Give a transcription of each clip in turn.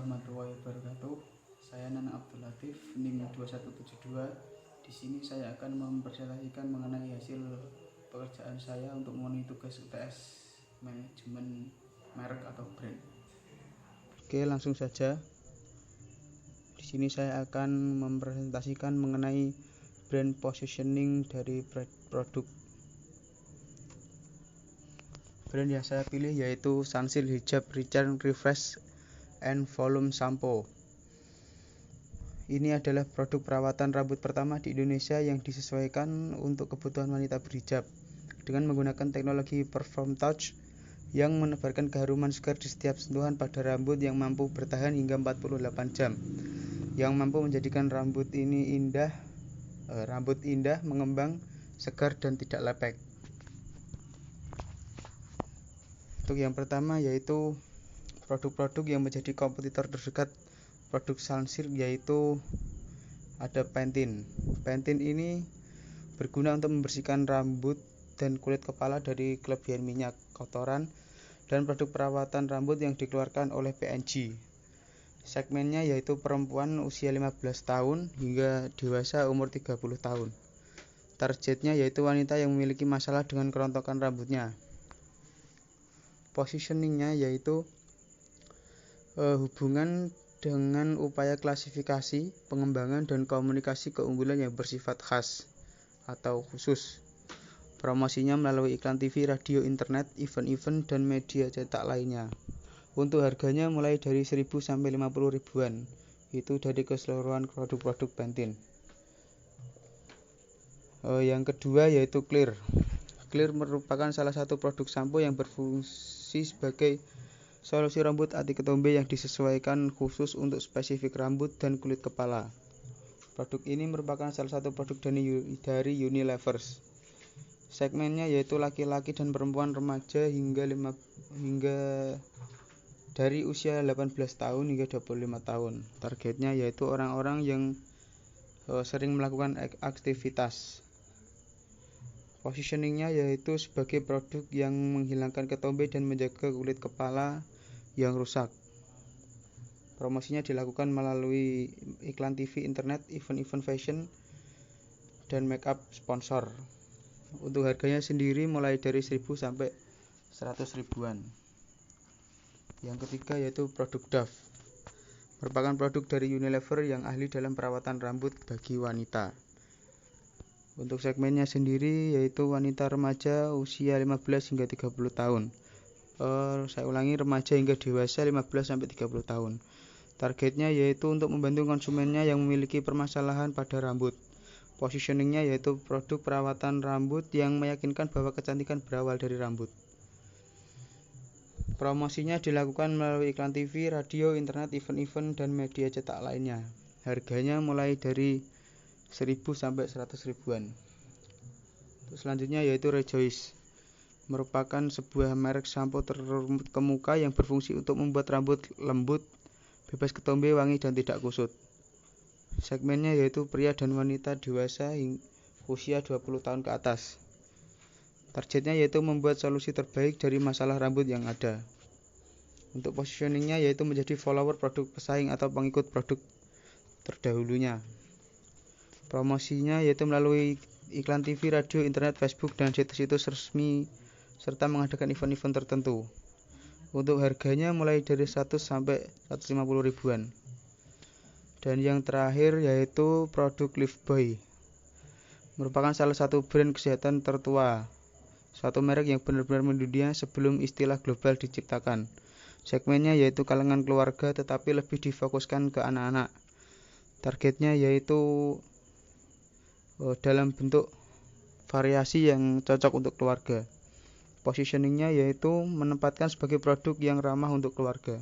warahmatullahi wabarakatuh. Saya Nana Abdul Latif, NIM 2172. Di sini saya akan mempresentasikan mengenai hasil pekerjaan saya untuk memenuhi tugas UTS manajemen merek atau brand. Oke, langsung saja. Di sini saya akan mempresentasikan mengenai brand positioning dari produk. Brand yang saya pilih yaitu Sunsilk Hijab Recharge Refresh and Volume Shampoo. Ini adalah produk perawatan rambut pertama di Indonesia yang disesuaikan untuk kebutuhan wanita berhijab dengan menggunakan teknologi Perform Touch yang menebarkan keharuman segar di setiap sentuhan pada rambut yang mampu bertahan hingga 48 jam, yang mampu menjadikan rambut indah, mengembang, segar dan tidak lepek. Untuk yang pertama yaitu produk-produk yang menjadi kompetitor terdekat produk Sunsilk, yaitu ada Pantene. Pantene ini berguna untuk membersihkan rambut dan kulit kepala dari kelebihan minyak, kotoran, dan produk perawatan rambut yang dikeluarkan oleh P&G. Segmennya yaitu perempuan usia 15 tahun hingga dewasa umur 30 tahun. Targetnya yaitu wanita yang memiliki masalah dengan kerontokan rambutnya. Positioningnya yaitu hubungan dengan upaya klasifikasi, pengembangan, dan komunikasi keunggulan yang bersifat khas atau khusus. Promosinya melalui iklan TV, radio, internet, event-event, dan media cetak lainnya. Untuk harganya mulai dari 1.000 sampai 50 ribuan. Itu dari keseluruhan produk-produk Pantene. Yang kedua yaitu Clear. Clear merupakan salah satu produk sampo yang berfungsi sebagai solusi rambut anti ketombe yang disesuaikan khusus untuk spesifik rambut dan kulit kepala. Produk ini merupakan salah satu produk dari Unilever. Segmennya yaitu laki-laki dan perempuan remaja hingga dari usia 18 tahun hingga 25 tahun. Targetnya yaitu orang-orang yang sering melakukan aktivitas. Positioningnya yaitu sebagai produk yang menghilangkan ketombe dan menjaga kulit kepala yang rusak. Promosinya dilakukan melalui iklan TV, internet, event-event fashion, dan makeup sponsor. Untuk harganya sendiri mulai dari 1.000 sampai 100 ribuan. Yang ketiga yaitu produk Dove. Merupakan produk dari Unilever yang ahli dalam perawatan rambut bagi wanita. Untuk segmennya sendiri yaitu wanita remaja usia 15 hingga 30 tahun. Saya ulangi, remaja hingga dewasa 15 sampai 30 tahun. Targetnya yaitu untuk membantu konsumennya yang memiliki permasalahan pada rambut. Positioningnya yaitu produk perawatan rambut yang meyakinkan bahwa kecantikan berawal dari rambut. Promosinya dilakukan melalui iklan TV, radio, internet, event-event, dan media cetak lainnya. Harganya mulai dari 1.000 sampai 100 ribuan. Selanjutnya yaitu Rejoice. Merupakan sebuah merek sampo terkemuka yang berfungsi untuk membuat rambut lembut, bebas ketombe, wangi, dan tidak kusut. Segmennya yaitu pria dan wanita dewasa usia 20 tahun ke atas. Targetnya yaitu membuat solusi terbaik dari masalah rambut yang ada. Untuk positioningnya yaitu menjadi follower produk pesaing atau pengikut produk terdahulunya. Promosinya yaitu melalui iklan TV, radio, internet, Facebook, dan situs-situs resmi serta mengadakan event-event tertentu. Untuk harganya mulai dari 100 sampai 150 ribuan. Dan yang terakhir yaitu produk Lifebuoy. Merupakan salah satu brand kesehatan tertua. Suatu merek yang benar-benar mendunia sebelum istilah global diciptakan. Segmennya yaitu kalangan keluarga tetapi lebih difokuskan ke anak-anak. Targetnya yaitu dalam bentuk variasi yang cocok untuk keluarga. Positioningnya yaitu menempatkan sebagai produk yang ramah untuk keluarga.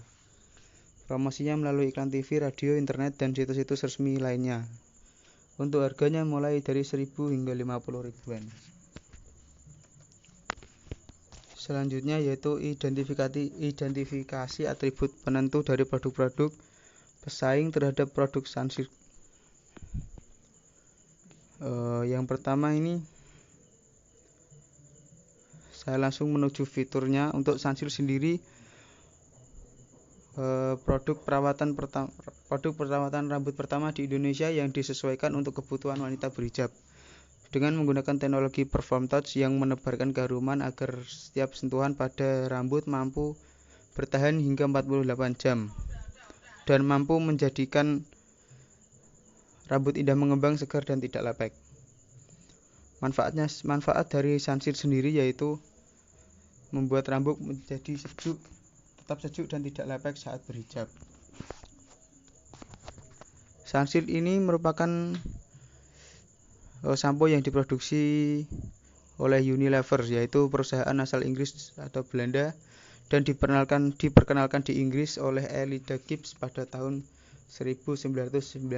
Promosinya melalui iklan TV, radio, internet, dan situs-situs resmi lainnya. Untuk harganya mulai dari 1.000 hingga 50 ribuan. Selanjutnya yaitu identifikasi atribut penentu dari produk-produk pesaing terhadap produk Sunsilk. Yang pertama ini saya langsung menuju fiturnya. Untuk Sunsilk sendiri produk perawatan rambut pertama di Indonesia yang disesuaikan untuk kebutuhan wanita berhijab dengan menggunakan teknologi Perform Touch yang menebarkan keharuman agar setiap sentuhan pada rambut mampu bertahan hingga 48 jam dan mampu menjadikan rambut indah mengembang, segar dan tidak lepek. Manfaat dari Sunsilk sendiri yaitu membuat rambut menjadi tetap sejuk dan tidak lepek saat berhijab. Sunsilk ini merupakan sampo yang diproduksi oleh Unilever, yaitu perusahaan asal Inggris atau Belanda, dan diperkenalkan di Inggris oleh Elida Gibbs pada tahun 1994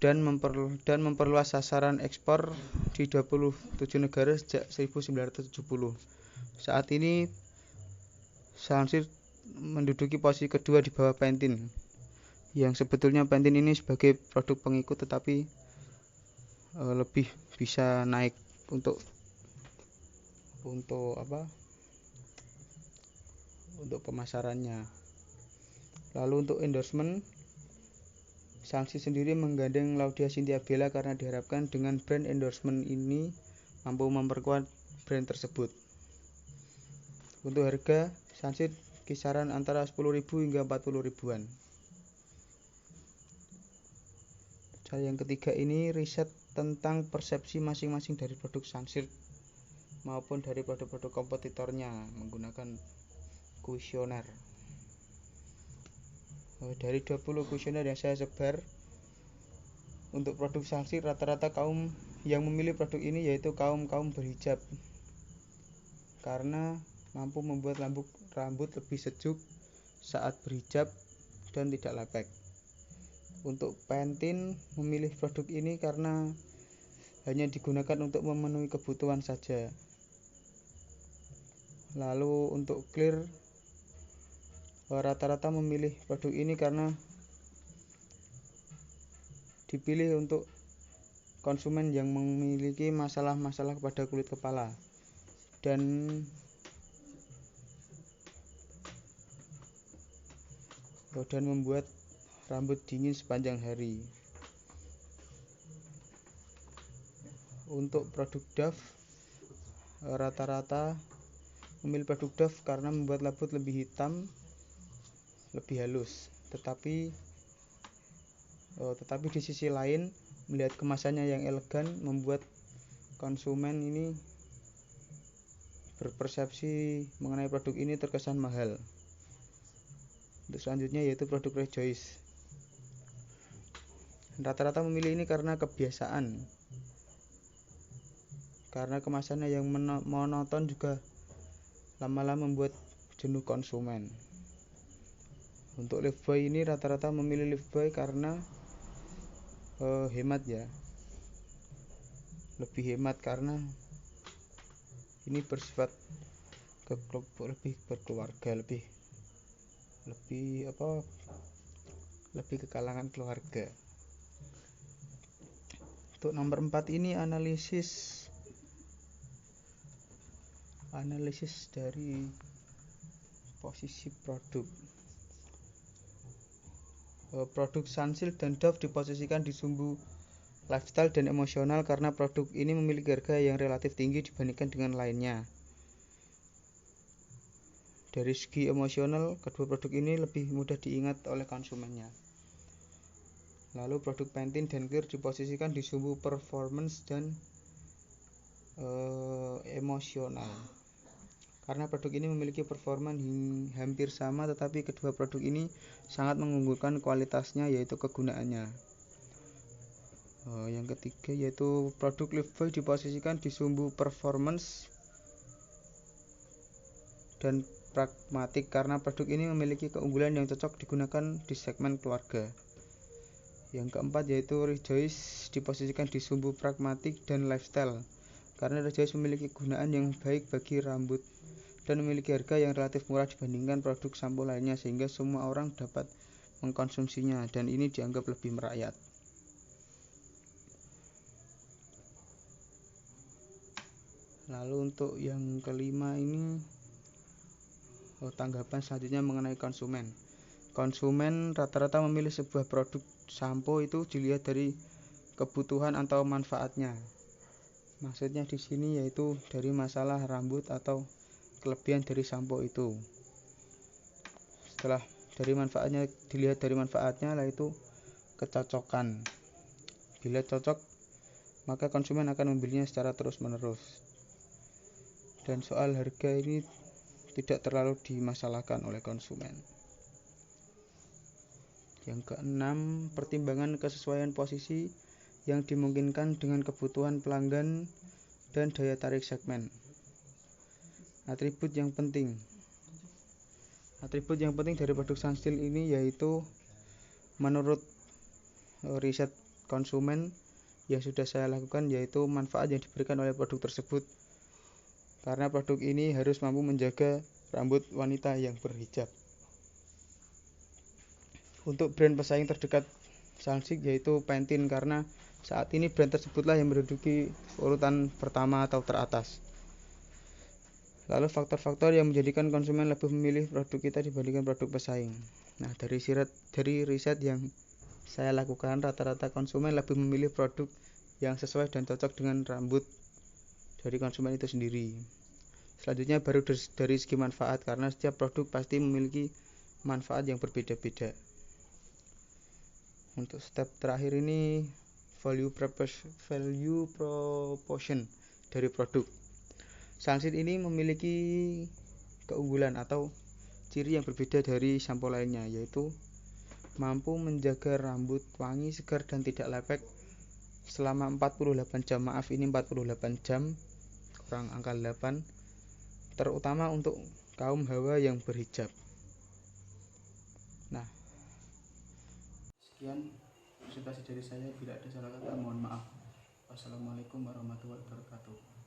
dan memperluas sasaran ekspor di 27 negara sejak 1970. Saat ini Sunsilk menduduki posisi kedua di bawah Pantene, yang sebetulnya Pantene ini sebagai produk pengikut tetapi lebih bisa naik untuk pemasarannya. Lalu untuk endorsement, Sunsilk sendiri menggandeng Laudya Chintya Bella karena diharapkan dengan brand endorsement ini mampu memperkuat brand tersebut. Untuk harga, Sunsilk kisaran antara 10.000 hingga 40.000-an. Cara yang ketiga ini riset tentang persepsi masing-masing dari produk Sunsilk maupun dari produk-produk kompetitornya menggunakan kuesioner. Dari 20 kuesioner yang saya sebar untuk produk Sunsilk, rata-rata kaum yang memilih produk ini yaitu kaum berhijab karena mampu membuat rambut lebih sejuk saat berhijab dan tidak lepek. Untuk Pantene memilih produk ini karena hanya digunakan untuk memenuhi kebutuhan saja. Lalu untuk Clear, rata-rata memilih produk ini karena dipilih untuk konsumen yang memiliki masalah-masalah pada kulit kepala dan membuat rambut dingin sepanjang hari. Untuk produk Dove, rata-rata memilih produk Dove karena membuat rambut lebih hitam, lebih halus. Tetapi di sisi lain, melihat kemasannya yang elegan membuat konsumen ini berpersepsi mengenai produk ini terkesan mahal. Untuk selanjutnya yaitu produk Rejoice. Rata-rata memilih ini karena kebiasaan. Karena kemasannya yang monoton juga lama-lama membuat jenuh konsumen. Untuk Lifebuoy ini rata-rata memilih Lifebuoy karena hemat ya. Lebih hemat karena ini bersifat lebih berkeluarga, lebih ke kalangan keluarga. Untuk nomor 4 ini analisis dari posisi produk. Produk Sunsilk dan Dove diposisikan di sumbu lifestyle dan emosional karena produk ini memiliki harga yang relatif tinggi dibandingkan dengan lainnya. Dari segi emosional, kedua produk ini lebih mudah diingat oleh konsumennya. Lalu produk Pantene dan Clear diposisikan di sumbu performance dan emosional. Karena produk ini memiliki performa hampir sama, tetapi kedua produk ini sangat mengunggulkan kualitasnya yaitu kegunaannya. Yang ketiga yaitu produk Lifebuoy diposisikan di sumbu performance dan pragmatik karena produk ini memiliki keunggulan yang cocok digunakan di segmen keluarga. Yang keempat yaitu Rejoice diposisikan di sumbu pragmatik dan lifestyle karena Rejoice memiliki kegunaan yang baik bagi rambut dan memiliki harga yang relatif murah dibandingkan produk sampo lainnya sehingga semua orang dapat mengkonsumsinya dan ini dianggap lebih merakyat. Lalu untuk yang kelima ini tanggapan selanjutnya mengenai konsumen. Konsumen rata-rata memilih sebuah produk sampo itu dilihat dari kebutuhan atau manfaatnya. Maksudnya di sini yaitu dari masalah rambut atau kelebihan dari sampo itu. Setelah dilihat dari manfaatnya, yaitu kecocokan. Bila cocok, maka konsumen akan membelinya secara terus-menerus. Dan soal harga ini tidak terlalu dimasalahkan oleh konsumen. Yang keenam, pertimbangan kesesuaian posisi yang dimungkinkan dengan kebutuhan pelanggan dan daya tarik segmen. Atribut yang penting dari produk Sunsilk ini yaitu menurut riset konsumen yang sudah saya lakukan, yaitu manfaat yang diberikan oleh produk tersebut, karena produk ini harus mampu menjaga rambut wanita yang berhijab. Untuk brand pesaing terdekat Sunsilk yaitu Pantene, karena saat ini brand tersebutlah yang menduduki urutan pertama atau teratas. Lalu faktor-faktor yang menjadikan konsumen lebih memilih produk kita dibandingkan produk pesaing. Nah, dari riset yang saya lakukan, rata-rata konsumen lebih memilih produk yang sesuai dan cocok dengan rambut dari konsumen itu sendiri. Selanjutnya baru dari segi manfaat, karena setiap produk pasti memiliki manfaat yang berbeda-beda. Untuk step terakhir ini value proposition dari produk. Sunsilk ini memiliki keunggulan atau ciri yang berbeda dari sampo lainnya, yaitu mampu menjaga rambut wangi, segar, dan tidak lepek selama 48 jam. Maaf, ini 48 jam kurang angka 8, terutama untuk kaum hawa yang berhijab. Nah, sekian presentasi dari saya. Bila ada salah kata mohon maaf. Wassalamualaikum warahmatullahi wabarakatuh.